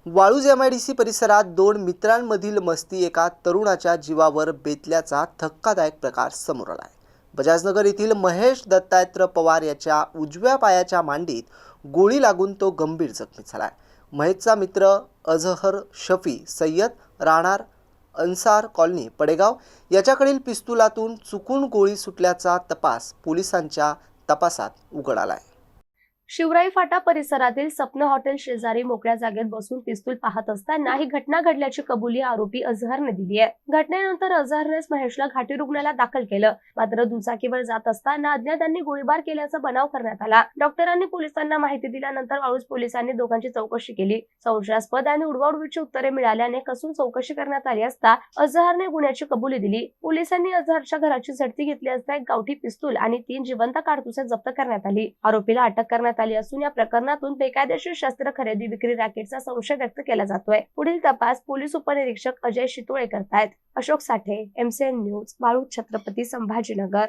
Waluj MIDC परिसरात दोन मित्रांमधील मस्ती एका तरुणाच्या जीवावर बेतल्याचा धक्कादायक प्रकार समोर आला आहे. बजाजनगर येथील महेश दत्तात्रय पवार याच्या उजव्या पायाच्या मांडीत गोळी लागून तो गंभीर जखमी झाला आहे. महेशचा मित्र अझहर शफी सय्यद राहणार अन्सार कॉलनी पडेगाव याच्याकडील पिस्तुलातून चुकून गोळी सुटल्याचा तपास पोलिसांच्या तपासात उघड आला आहे. शिवराई फाटा परिसरातील सपन हॉटेल शेजारी मोकळ्या जागेत बसून पिस्तूल पाहत असताना ही घटना घडल्याची कबुली आरोपी अझहरने दिली आहे. घटनेनंतर अझहरनेच महेशला घाटी रुग्णालयात दाखल केलं. मात्र दुचाकीवर जात असताना अज्ञातांनी गोळीबार केल्याचा बनाव करण्यात आला. डॉक्टरांनी पोलिसांना माहिती दिल्यानंतर वाळूज पोलिसांनी दोघांची चौकशी केली. संशयास्पद आणि उडवाउडवीची उत्तरे मिळाल्याने कसून चौकशी करण्यात आली असता अझहरने गुन्ह्याची कबुली दिली. पोलिसांनी अझहरच्या घराची झडती घेतली असता एक गावठी पिस्तूल आणि 3 जिवंत काडतुसे जप्त करण्यात आली. आरोपीला अटक करण्यात आली असून या प्रकरणातून बेकायदेशीर शस्त्र खरेदी विक्री रॅकेटचा संशय व्यक्त केला जातोय. पुढील तपास पोलीस उपनिरीक्षक अजय शितोळे करतायत. अशोक साठे, MCN न्यूज, वाळूज, छत्रपती संभाजीनगर.